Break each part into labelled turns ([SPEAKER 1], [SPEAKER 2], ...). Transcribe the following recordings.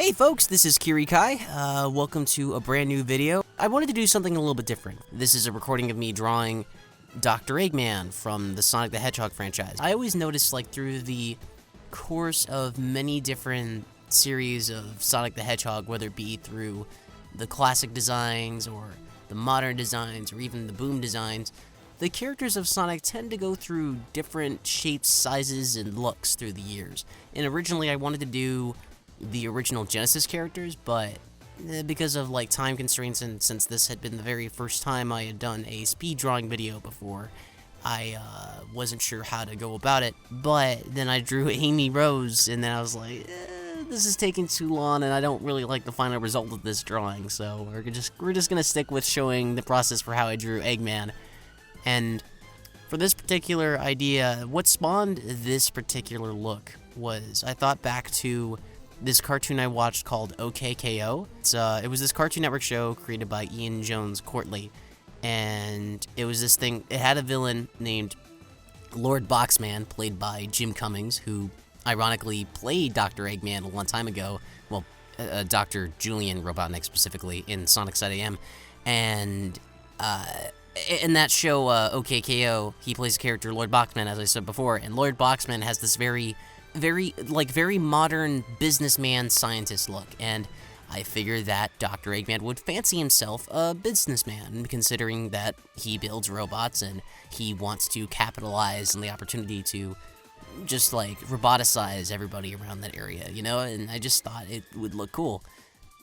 [SPEAKER 1] Hey folks, this is Kiri Kai. Welcome to a brand new video. I wanted to do something a little bit different. This is a recording of me drawing Dr. Eggman from the Sonic the Hedgehog franchise. I always noticed, like, through the course of many different series of Sonic the Hedgehog, whether it be through the classic designs or the modern designs or even the boom designs, the characters of Sonic tend to go through different shapes, sizes, and looks through the years. And originally I wanted to do the original Genesis characters, but because of like time constraints and since this had been the very first time I had done a speed drawing video before, I wasn't sure how to go about it. But then I drew Amy Rose, and then I was like, this is taking too long, and I don't really like the final result of this drawing, so we're just gonna stick with showing the process for how I drew Eggman. And for this particular idea, what spawned this particular look was I thought back to this cartoon I watched called OKKO. It was this Cartoon Network show created by Ian Jones Courtley, and it was this thing. It had a villain named Lord Boxman, played by Jim Cummings, who ironically played Dr. Eggman a long time ago. Well, Dr. Julian Robotnik specifically in Sonic Side AM, and in that show OKKO, he plays the character Lord Boxman, as I said before, and Lord Boxman has this very modern businessman scientist look, and I figured that Dr. Eggman would fancy himself a businessman, considering that he builds robots and he wants to capitalize on the opportunity to just like roboticize everybody around that area, you know, and I just thought it would look cool.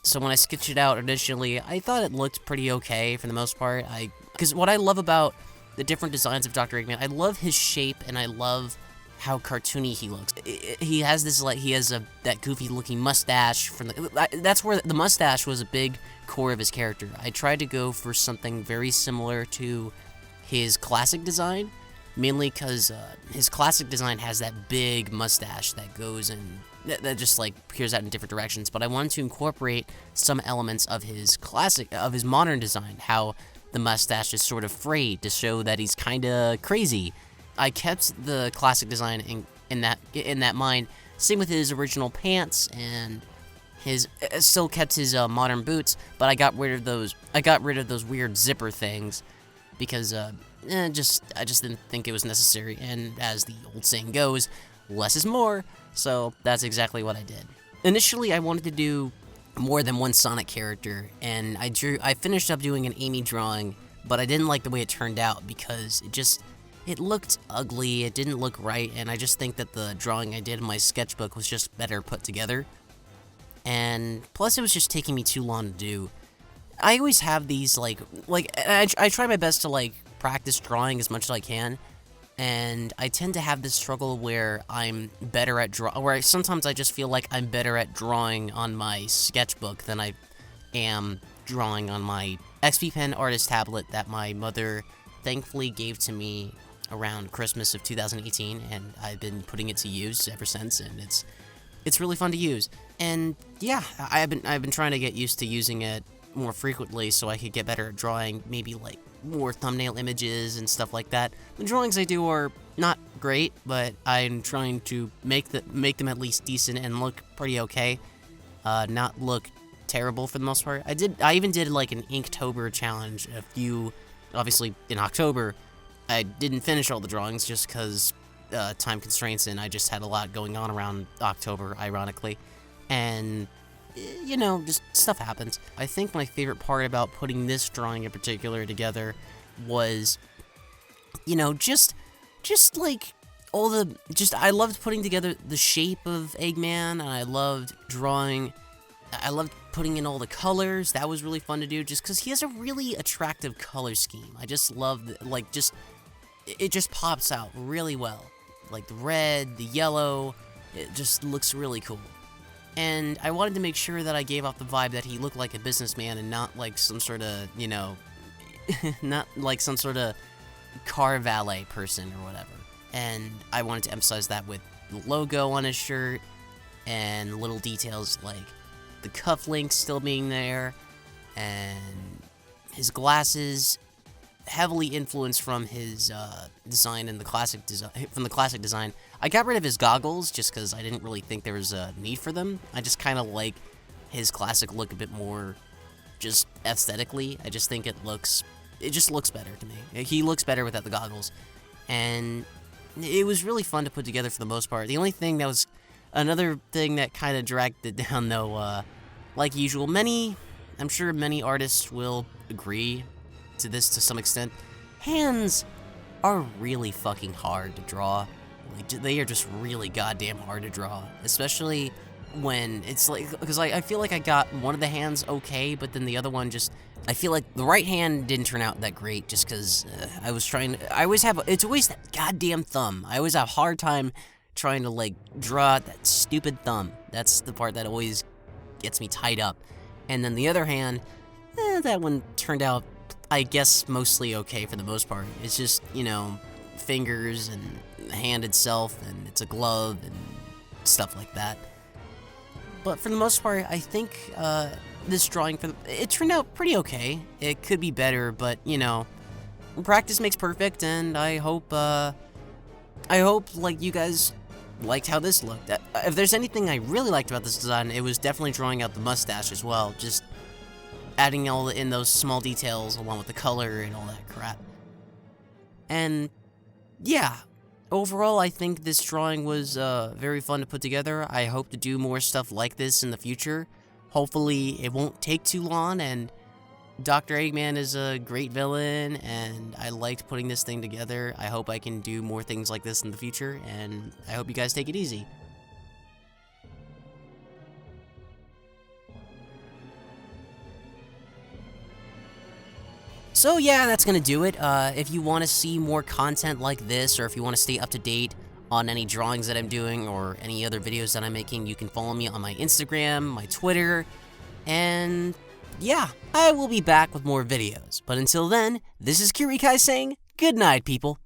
[SPEAKER 1] So when I sketched it out initially, I thought it looked pretty okay for the most part. Because what I love about the different designs of Dr. Eggman, I love his shape and I love how cartoony he looks. He has this, like, that goofy looking mustache from that's where the mustache was a big core of his character. I tried to go for something very similar to his classic design, mainly because his classic design has that big mustache that goes and that just like peers out in different directions, but I wanted to incorporate some elements of his modern design, how the mustache is sort of frayed to show that he's kind of crazy. I kept the classic design in that mind. Same with his original pants, and still kept his modern boots, but I got rid of those weird zipper things because I just didn't think it was necessary. And as the old saying goes, less is more. So that's exactly what I did. Initially, I wanted to do more than one Sonic character, and I finished up doing an Amy drawing, but I didn't like the way it turned out because it looked ugly, it didn't look right, and I just think that the drawing I did in my sketchbook was just better put together. And plus it was just taking me too long to do. I always have these I try my best to like practice drawing as much as I can, and I tend to have this struggle where I'm better at sometimes I just feel like I'm better at drawing on my sketchbook than I am drawing on my XP Pen artist tablet that my mother thankfully gave to me around Christmas of 2018, and I've been putting it to use ever since, and it's really fun to use. And yeah, I've been trying to get used to using it more frequently so I could get better at drawing maybe like more thumbnail images and stuff like that. The drawings I do are not great, but I'm trying to make them at least decent and look pretty okay, not look terrible for the most part. I even did like an Inktober challenge obviously in October. I didn't finish all the drawings just because time constraints, and I just had a lot going on around October, ironically. And, you know, just stuff happens. I think my favorite part about putting this drawing in particular together was, you know, just like I loved putting together the shape of Eggman, and I loved putting in all the colors. That was really fun to do just because he has a really attractive color scheme. I just love it just pops out really well. Like the red, the yellow, it just looks really cool. And I wanted to make sure that I gave off the vibe that he looked like a businessman and not like some sort of, you know, not like some sort of car valet person or whatever. And I wanted to emphasize that with the logo on his shirt and little details like the cufflinks still being there, and his glasses, heavily influenced from his design in the classic design. I got rid of his goggles just because I didn't really think there was a need for them. I just kind of like his classic look a bit more just aesthetically. I just think it just looks better to me. He looks better without the goggles. And it was really fun to put together for the most part. The only thing that was another thing that kind of dragged it down, though, like usual, I'm sure many artists will agree to this to some extent. Hands are really fucking hard to draw. Like, they are just really goddamn hard to draw, especially when it's like, because I feel like I got one of the hands okay, but then the other one just, I feel like the right hand didn't turn out that great just because it's always that goddamn thumb. I always have a hard time trying to, like, draw that stupid thumb. That's the part that always gets me tied up. And then the other hand, that one turned out, I guess, mostly okay for the most part. It's just, fingers and the hand itself, and it's a glove and stuff like that. But for the most part, I think this drawing, it turned out pretty okay. It could be better, but, practice makes perfect, and I hope, like, you guys liked how this looked. If there's anything I really liked about this design, it was definitely drawing out the mustache as well. Just adding all in those small details along with the color and all that crap. And, yeah. Overall, I think this drawing was very fun to put together. I hope to do more stuff like this in the future. Hopefully, it won't take too long, and Dr. Eggman is a great villain, and I liked putting this thing together. I hope I can do more things like this in the future, and I hope you guys take it easy. So yeah, that's gonna do it. If you want to see more content like this, or if you want to stay up to date on any drawings that I'm doing, or any other videos that I'm making, you can follow me on my Instagram, my Twitter, and yeah, I will be back with more videos. But until then, this is Kurikai saying good night, people.